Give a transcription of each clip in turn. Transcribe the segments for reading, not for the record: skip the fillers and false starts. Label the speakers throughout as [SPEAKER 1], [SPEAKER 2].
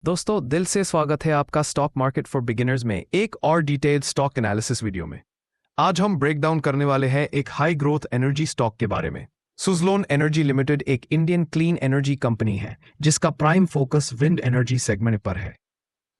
[SPEAKER 1] दोस्तों दिल से स्वागत है आपका स्टॉक मार्केट फॉर बिगिनर्स में एक और डिटेल्ड स्टॉक एनालिसिस वीडियो में। आज हम ब्रेक डाउन करने वाले हैं एक हाई ग्रोथ एनर्जी स्टॉक के बारे में। सुज़लोन एनर्जी लिमिटेड एक इंडियन क्लीन एनर्जी कंपनी है जिसका prime focus wind energy segment पर है।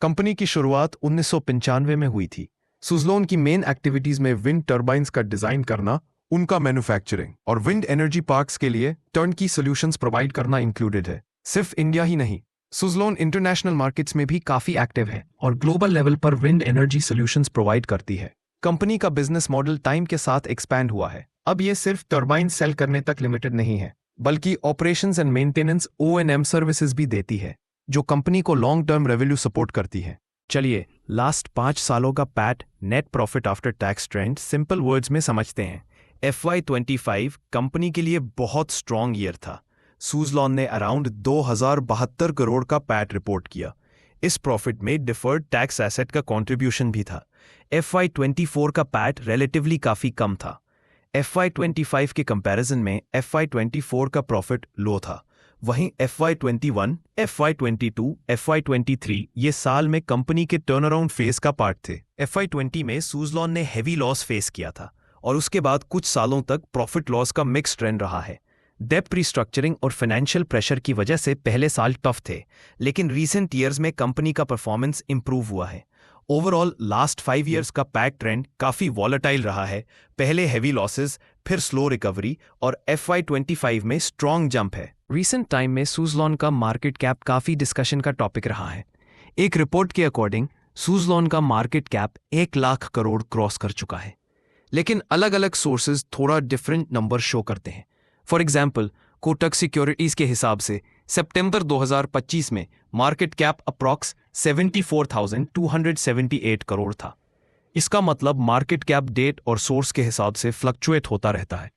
[SPEAKER 1] कंपनी की शुरुआत 1995 में हुई थी। सुज़लोन की मेन एक्टिविटीज में विंड टर्बाइन्स का डिजाइन करना, उनका मैन्युफैक्चरिंग और विंड एनर्जी पार्क्स के लिए टर्नकी सॉल्यूशंस प्रोवाइड करना इंक्लूडेड है। सिर्फ इंडिया ही नहीं, सुज़लोन इंटरनेशनल मार्केट्स में भी काफी एक्टिव है और ग्लोबल लेवल पर विंड एनर्जी सॉल्यूशंस प्रोवाइड करती है। कंपनी का बिजनेस मॉडल टाइम के साथ एक्सपैंड हुआ है। अब ये सिर्फ टर्बाइन सेल करने तक लिमिटेड नहीं है, बल्कि operations and maintenance O&M services भी देती है, जो कंपनी को लॉन्ग टर्म रेवेन्यू सपोर्ट करती है। चलिए लास्ट 5 सालों का PAT net profit after tax trend simple words में समझते हैं। FY25 कंपनी के लिए बहुत स्ट्रॉन्ग ईयर था। सुज़लोन ने अराउंड 2072 करोड़ का पैट रिपोर्ट किया। इस प्रॉफिट में डिफर्ड टैक्स एसेट का कंट्रीब्यूशन भी था। FY24 का पैट रिलेटिवली काफी कम था। FY25 के कंपैरिजन में FY24 का प्रॉफिट लो था। वहीं FY21, FY22, FY23 ये साल में कंपनी के टर्नअराउंड फेज का पार्ट थे। FY20 में सुज़लोन ने हेवी लॉस फेस किया था और उसके बाद कुछ सालों तक प्रॉफिट लॉस का मिक्स ट्रेंड रहा है। डेप्ट रिस्ट्रक्चरिंग और फाइनेंशियल प्रेशर की वजह से पहले साल टफ थे, लेकिन रीसेंट ईयर्स में कंपनी का परफॉर्मेंस इंप्रूव हुआ है। ओवरऑल लास्ट 5 ईयर्स का पैट ट्रेंड काफी वॉलेटाइल रहा है। पहले हेवी लॉसेस, फिर स्लो रिकवरी और FY25 में स्ट्रॉन्ग जंप है। रीसेंट टाइम में सुज़लोन का मार्केट कैप काफी डिस्कशन का टॉपिक रहा है। एक रिपोर्ट के अकॉर्डिंग सुज़लोन का market cap 1 lakh crore cross कर चुका है, लेकिन अलग अलग सोर्सेज थोड़ा डिफरेंट नंबर शो करते हैं। फॉर एग्जाम्पल, कोटक सिक्योरिटीज के हिसाब से सितंबर 2025 में मार्केट कैप अप्रॉक्स 74,278 करोड़ था। इसका मतलब मार्केट कैप डेट और सोर्स के हिसाब से फ्लक्चुएट होता रहता है।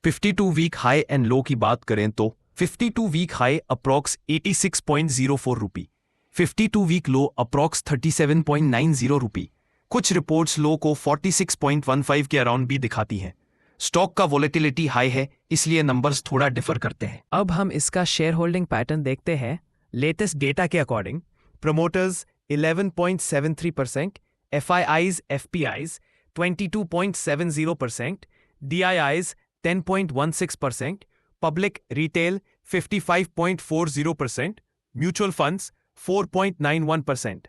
[SPEAKER 1] 52 वीक हाई एंड लो की बात करें तो 52 वीक हाई अप्रॉक्स 86.04 रुपी, 52 वीक लो अप्रॉक्स 37.90 रुपी। कुछ रिपोर्ट्स लो को 46.15 के अराउंड भी दिखाती हैं। स्टॉक का वोलेटिलिटी हाई है, इसलिए नंबर्स थोड़ा डिफर करते हैं।
[SPEAKER 2] अब हम इसका शेयर होल्डिंग पैटर्न देखते हैं। लेटेस्ट डेटा के according
[SPEAKER 1] promoters 11.73%, FIIs FPIs 22.70%, DIIs 10.16%, public retail 55.40%, mutual funds 4.91%।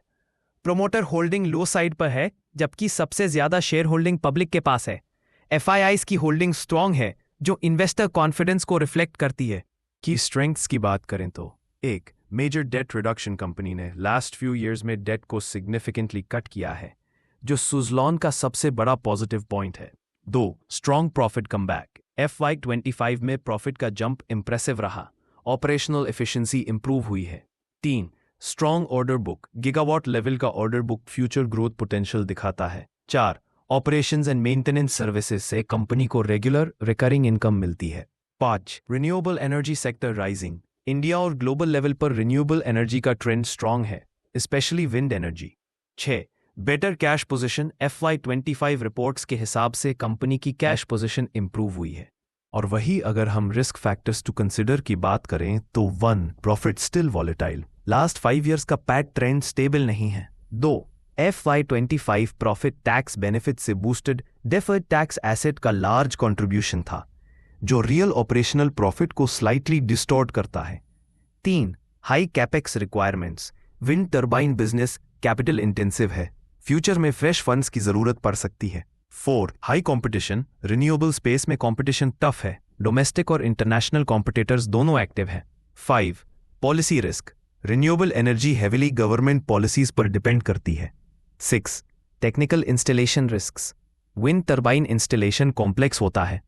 [SPEAKER 2] Promoter holding low side पर है, जबकि सबसे ज्यादा शेयर होल्डिंग पब्लिक के पास है। FIIs की होल्डिंग स्ट्रांग है, जो इन्वेस्टर कॉन्फिडेंस को रिफ्लेक्ट करती है।
[SPEAKER 1] की स्ट्रेंथ्स की बात करें तो एक मेजर डेट रिडक्शन, कंपनी ने लास्ट फ्यू इयर्स में डेट को सिग्निफिकेंटली कट किया है, जो सुज़लोन का सबसे बड़ा पॉजिटिव पॉइंट है। 2 स्ट्रॉन्ग प्रॉफिट कमबैक, FY25 में प्रॉफिट का जंप इंप्रेसिव रहा, ऑपरेशनल एफिशिएंसी इंप्रूव हुई है। 3 strong order book, gigawatt level का order book future growth potential दिखाता है। 4 ऑपरेशंस एंड मेंटेनेंस सर्विसेज से कंपनी को रेगुलर रिकरिंग इनकम मिलती है। 5 renewable energy sector rising, India और ग्लोबल लेवल पर रिन्यूएबल एनर्जी का ट्रेंड स्ट्रांग है, specially wind energy. 6 better cash position, FY25 reports के हिसाब से कंपनी की कैश पोजीशन इंप्रूव हुई है। और वही अगर हम रिस्क फैक्टर्स टू कंसिडर की बात करें तो 1 profit still volatile, last 5 years का पैट ट्रेंड स्टेबल नहीं है। 2 FY25 प्रॉफिट टैक्स बेनिफिट से बूस्टेड डिफर्ड टैक्स एसेट का लार्ज कंट्रीब्यूशन था, जो रियल ऑपरेशनल प्रॉफिट को स्लाइटली डिस्टॉर्ट करता है। 3 high capex requirements, wind turbine business capital intensive है, फ्यूचर में फ्रेश फंड्स की जरूरत पड़ सकती है। 4 हाई कंपटीशन, रिन्यूएबल स्पेस में कंपटीशन टफ है, डोमेस्टिक और इंटरनेशनल कॉम्पिटिटर्स दोनों एक्टिव हैं। 5 policy risk, renewable energy heavily government policies पर डिपेंड करती है। 6 technical installation risks, wind turbine installation complex होता है,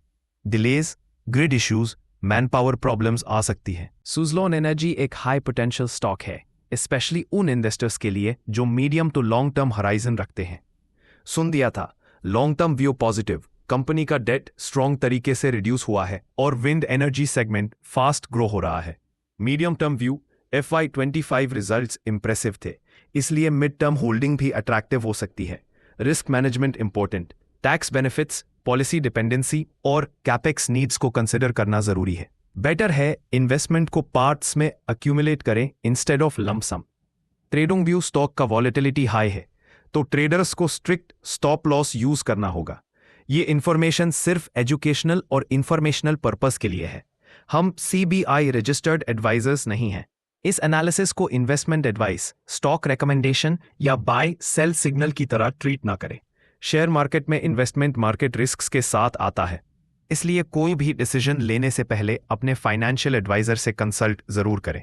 [SPEAKER 1] delays, grid issues, man power problems आ सकती है।
[SPEAKER 2] सुज़लोन एनर्जी एक हाई पोटेंशियल स्टॉक है, स्पेशली उन इन्वेस्टर्स के लिए जो medium to long term horizon रखते हैं।
[SPEAKER 1] सुन दिया था, long term view positive, company का डेट स्ट्रॉन्ग तरीके से रिड्यूस हुआ है और wind energy segment fast grow हो रहा है। Medium term view, FY25 results impressive थे, इसलिए मिड टर्म होल्डिंग भी अट्रैक्टिव हो सकती है। Risk management important, tax benefits, policy dependency और कैपेक्स नीड्स को कंसिडर करना जरूरी है। बेटर है इन्वेस्टमेंट को पार्ट्स में अक्यूमुलेट करें instead of lump sum. TradingView stock का वॉलेटिलिटी हाई है तो ट्रेडर्स को स्ट्रिक्ट स्टॉप लॉस यूज करना होगा। ये इंफॉर्मेशन सिर्फ एजुकेशनल और इंफॉर्मेशनल पर्पस के लिए है। हम CBI रजिस्टर्ड एडवाइजर्स नहीं हैं। इस एनालिसिस को इन्वेस्टमेंट एडवाइस, स्टॉक रिकमेंडेशन या बाय सेल सिग्नल की तरह ट्रीट ना करें। शेयर मार्केट में इन्वेस्टमेंट मार्केट रिस्क के साथ आता है, इसलिए कोई भी डिसीजन लेने से पहले अपने फाइनेंशियल एडवाइजर से कंसल्ट जरूर करें।